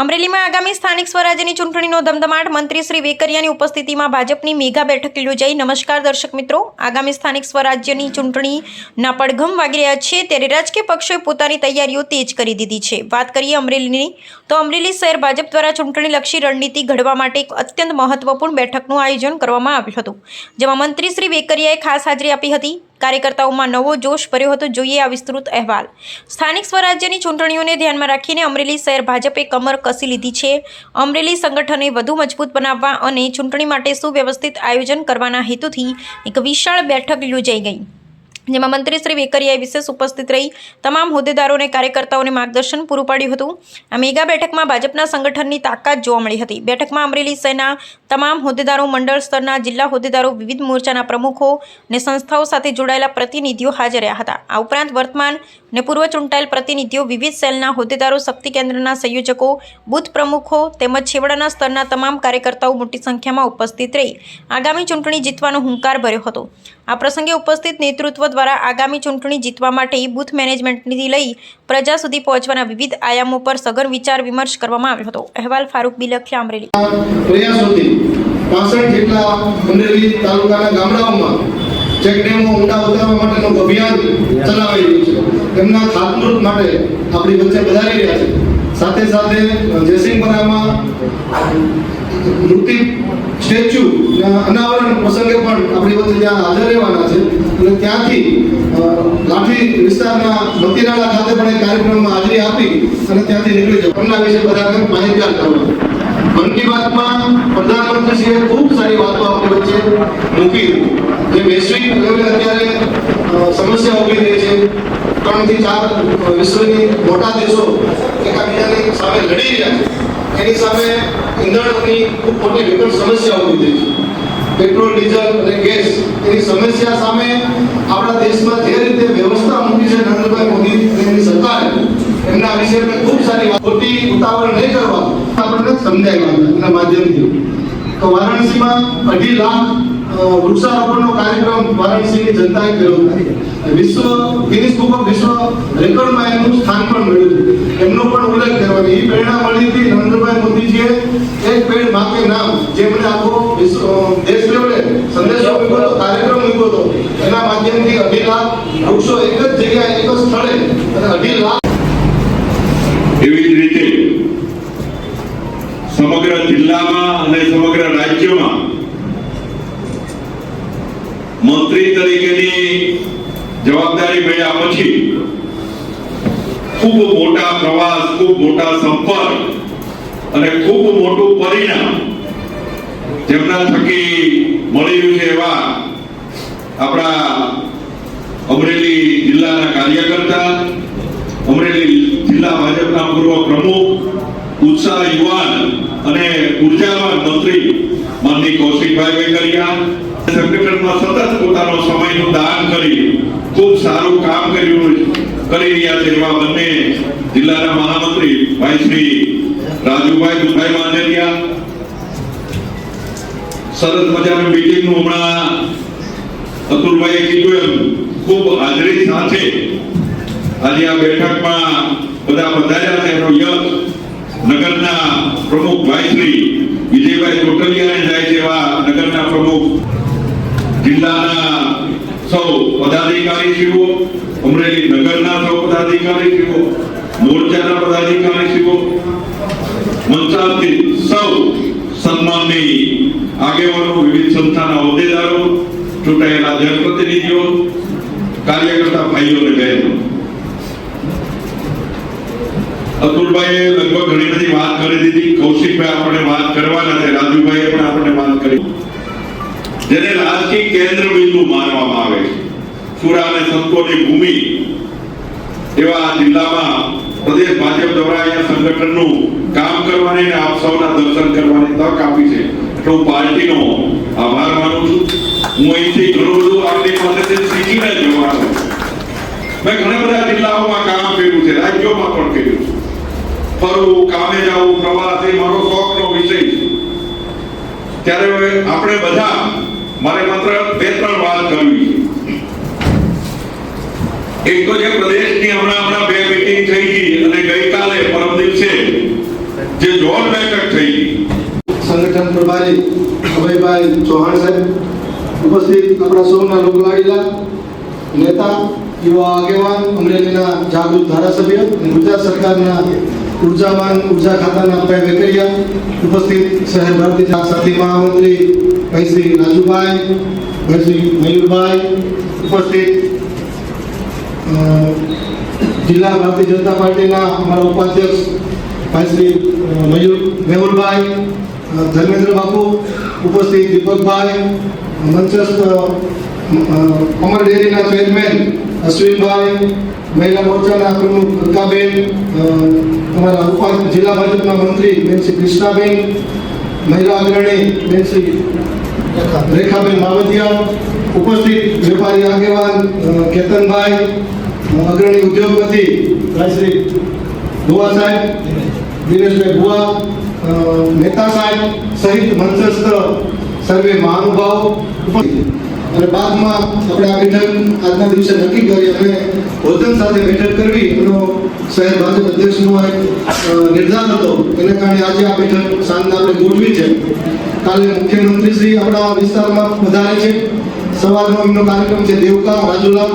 અમરેલીમાં આગામી સ્થાનિક સ્વરાજ્યની ચૂંટણીનો ધમધમાટ મંત્રી શ્રી વેકરિયાની ઉપસ્થિતિમાં ભાજપની મેગા બેઠક યોજાઈ। નમસ્કાર દર્શક મિત્રો, આગામી સ્થાનિક સ્વરાજ્યની ચૂંટણીના પડઘમ વાગી રહ્યા છે ત્યારે રાજકીય પક્ષોએ પોતાની તૈયારીઓ તેજ કરી દીધી છે। વાત કરીએ અમરેલીની તો અમરેલી શહેર ભાજપ દ્વારા ચૂંટણીલક્ષી રણનીતિ ઘડવા માટે એક અત્યંત મહત્વપૂર્ણ બેઠકનું આયોજન કરવામાં આવ્યું હતું, જેમાં મંત્રી શ્રી વેકરિયાએ ખાસ હાજરી આપી હતી। કાર્યકર્તાઓમાં નવો જોશ ભર્યો હતો। જોઈએ આ વિસ્તૃત અહેવાલ। સ્થાનિક સ્વરાજ્યની ચૂંટણીઓને ધ્યાનમાં રાખીને અમરેલી શહેર ભાજપે કમર કસી લીધી છે। અમરેલી સંગઠનને વધુ મજબૂત બનાવવા અને ચૂંટણી માટે સુવ્યવસ્થિત આયોજન કરવાના હેતુથી એક વિશાળ બેઠક યોજાઈ ગઈ, જેમાં મંત્રી શ્રી વેકરિયાએ વિશેષ ઉપસ્થિત રહી તમામ હોદ્દેદારોને કાર્યકર્તાઓને માર્ગદર્શન પૂરું પાડ્યું હતું। આ મેગા બેઠકમાં ભાજપના સંગઠનની તાકાત જોવા મળી હતી। બેઠકમાં અમરેલી શહેરના તમામ હોદ્દેદારો, મંડળ સ્તરના જિલ્લા હોદ્દેદારો, વિવિધ મોરચાના પ્રમુખો અને સંસ્થાઓ સાથે જોડાયેલા પ્રતિનિધિઓ હાજર રહ્યા હતા। આ ઉપરાંત વર્તમાન અને પૂર્વ ચૂંટાયેલ પ્રતિનિધિઓ, વિવિધ સેલના હોદ્દેદારો, શક્તિ કેન્દ્રના સંયોજકો, બૂથ પ્રમુખો તેમજ છેવાડાના સ્તરના તમામ કાર્યકર્તાઓ મોટી સંખ્યામાં ઉપસ્થિત રહી આગામી ચૂંટણી જીતવાનો હુંકાર ભર્યો હતો। આ પ્રસંગે ઉપસ્થિત નેતૃત્વ દ્વારા આગામી ચૂંટણી જીતવા માટે બૂથ મેનેજમેન્ટથી લઈ પ્રજા સુધી પહોંચવાના વિવિધ આયામો પર સઘન વિચાર વિમર્શ કરવામાં આવ્યો હતો। અહેવાલ ફારૂક બિલખિયા, અમરેલી। પ્રયાસોથી 65 જેટલા અમરેલી તાલુકાના ગામડાઓમાં ચેકડેમો ઊંડા ઉતારવા માટેનું અભિયાન ચલાવાઈ રહ્યું છે। તેમના ખાતમુહૂર્ત માટે આપણી વચ્ચે પધારી રહ્યા છે। સાથે સાથે જયસિંહપરામાં મૂર્તિ સ્ટેચ્યુ અનાવરણ પ્રસંગે પણ આપણી વચ્ચે ત્યાં હાજર રહેવાના છે અને ત્યાંથી લાઠી વિસ્તારના મતીનાળા ખાતે પણ એક કાર્યક્રમમાં હાજરી આપી અને ત્યાંથી નીકળી જવું, એમના વિશે બધાને માહિતગાર કરવા। મન કી બાતમાં પ્રધાનમંત્રીશ્રીએ ખૂબ સારી વાતો આપણી વચ્ચે મૂકી, જે વૈશ્વિક લેવલે અત્યારે સમસ્યા ઊભી થઈ છે। 3 થી 4 વિશ્વની મોટા દેશો એકબીજાની સામે લડી રહ્યા છે, એની સામે ઈંધણની ખૂબ મોટી વિકટ સમસ્યા ઊભી થઈ છે। પેટ્રોલ, ડીઝલ અને ગેસ એની સમસ્યા સામે આપણા દેશમાં જે રીતે વ્યવસ્થા મૂકી છે નરેન્દ્રભાઈ મોદી અને એની સરકારે, એમના વિશે ખૂબ સારી વાત, ખોટી ઉતાવળ નહીં કરવા આપણને સમજાવ્યા એના માધ્યમથી। તો વારાણસીમાં 2.5 લાખ વૃક્ષારોપણનો કાર્યક્રમ વારાણસીની જનતાએ કર્યો હતો। વિશ્વ ગિનિસ બુક ઓફ વિશ્વ રેકોર્ડમાં એનું સ્થાન પણ મળ્યું છે, એમનો પણ ઉલ્લેખ કરવાનો। એ પ્રેરણા મળી હતી નરેન્દ્રભાઈ મોદીજીએ એક પેડ માં કે નામ, જેમણે આખો દેશ લેવલે સંદેશો મૂક્યો હતો, કાર્યક્રમ મૂક્યો હતો, એના માધ્યમથી 2.5 લાખ વૃક્ષો એક જ જગ્યાએ એક જ સ્થળે અને 2.5 લાખ। એવી જ રીતે સમગ્ર જિલ્લામાં અને સમગ્ર રાજ્યમાં મંત્રી તરીકેની જવાબદારી મળ્યા પછી ખૂબ મોટા પ્રવાસ, ખૂબ મોટા સંપર્ક અને ખૂબ મોટું પરિણામ જેમના થકી મળ્યું છે એવા આપણા અમરેલી જિલ્લાના કાર્યકર્તા, અમરેલી જિલ્લા ભાજપના પૂર્વ પ્રમુખ, ઉત્સાહ યુવાન અને ઉર્જાવાન મંત્રી માનનીય કૌશિકભાઈ વેકરિયા સંગઠનમાં સતત પોતાનો સમયનું દાન કરી ખૂબ સારું કામ કરી રહ્યા છે એવા બંને જિલ્લાના મહામંત્રી ભાઈ શ્રી રાજુભાઈ દુભાઈ માંડલિયા। સરસ મજાનું મીટિંગનું હમણાં અતુલભાઈએ કીધું એમ ખૂબ હાજરી સાથે આજે આ બેઠકમાં બધા પધાર્યા છે। એનો યશ નગરના પ્રમુખ ભાઈ શ્રી વિજયભાઈ ટોટલિયાને જાય છે, એવા નગરના પ્રમુખ, જિલ્લાના સૌ પદાધિકારીશ્રીઓ, અમરેલી નગરના સૌ પદાધિકારીશ્રીઓ, મોરચાના પદાધિકારીશ્રીઓ, મંચાથી સૌ સન્માનની આગેવાનો, વિવિધ સંસ્થાના હોદ્દેદારો, ચૂંટાયેલા જનપ્રતિનિધિઓ, કાર્યકર્તા ભાઈઓ અને બહેનો। અતુલભાઈએ લગભગ ઘણી બધી વાત કરી દીધી, કૌશિકભાઈ આપણે વાત કરવાના છે, રાજુભાઈએ પણ આપણે વાત કરી, જેને રાજકીય કેન્દ્ર બિંદુ માનવામાં આવે છે, સુરા અને સંતોની ભૂમિ એવા જિલ્લામાં પ્રદેશ ભાજપ દ્વારા અહીંયા સંગઠનનું કામ કરવાની અને આપ સૌના દર્શન કરવાની તક આપી છે, એટલે હું પાર્ટીનો આભાર માનું છું। હું અહીંથી ઘણું બધું આપણી પાસેથી શીખીને જવાનો છું। મેં ઘણા બધા જિલ્લાઓમાં કામ કર્યું છે, રાજ્યોમાં પણ કર્યું છે, ફરવું, કામે જવું, પ્રવાસ એ મારો શોખનો વિષય છે। ત્યારે આપણે બધા મારે માત્ર 2-3 વાત કરવી છે। એક તો જે પ્રદેશની હમણાં 2 મીટિંગ થઈ ગઈ અને ગઈકાલે પરમ દિવસે જે જોર બેઠક થઈ સંગઠન પ્રભારી અભયભાઈ ચૌહાણ સાહેબ, ઉપસ્થિત આપણા સૌના લોકલાડીલા નેતા, યુવા આગેવાન, અમરેલીના જાગૃત ધારાસભ્ય અને ગુજરાત સરકારના ઉર્જા ખાતાના ભાઈ વેકરિયા, ઉપસ્થિત શહેર ભારતીય સાથી મહામંત્રી ભાઈ શ્રી રાજુભાઈ, ભાઈ શ્રી મયુરભાઈ, ઉપસ્થિત જિલ્લા ભારતીય જનતા પાર્ટીના અમારા ઉપાધ્યક્ષ ભાઈ શ્રી મેહુલભાઈ, ધર્મેન્દ્ર બાપુ, ઉપસ્થિત દીપકભાઈ, મંચસ્થ અમર ડેરીના ચેરમેન અશ્વિનભાઈ, મહિલા મોરચાના પ્રમુખ અલકાબેન, અમારા જિલ્લા ભાજપના મંત્રી બેન શ્રી કૃષ્ણાબેન, મહિલા અગ્રણી બેન શ્રી રેખાબેન માવતિયા, ઉપસ્થિત વેપારી આગેવાન કેતનભાઈ, અગ્રણી ઉદ્યોગપતિ ભાઈ શ્રી ભુવા સાહેબ, દિનેશભાઈ ભુવા, નેતા સાહેબ સહિત મંચસ્થ સર્વે મહાનુભાવો અને બાદમાં આપણે આ બેઠક આજના દિવસે નક્કી કરી અને ભોજન સાથે બેઠક કરવી એનો શહેર ભાજપ અધ્યક્ષનો એક નિર્ધાર હતો. એને કારણે આજે આ બેઠક સાંજના આપણે ગોઠવી છે. કાલે મુખ્યમંત્રી શ્રી આપણા વિસ્તારમાં પધારે છે. સવારનો એમનો કાર્યક્રમ છે દેવકા રાજુલા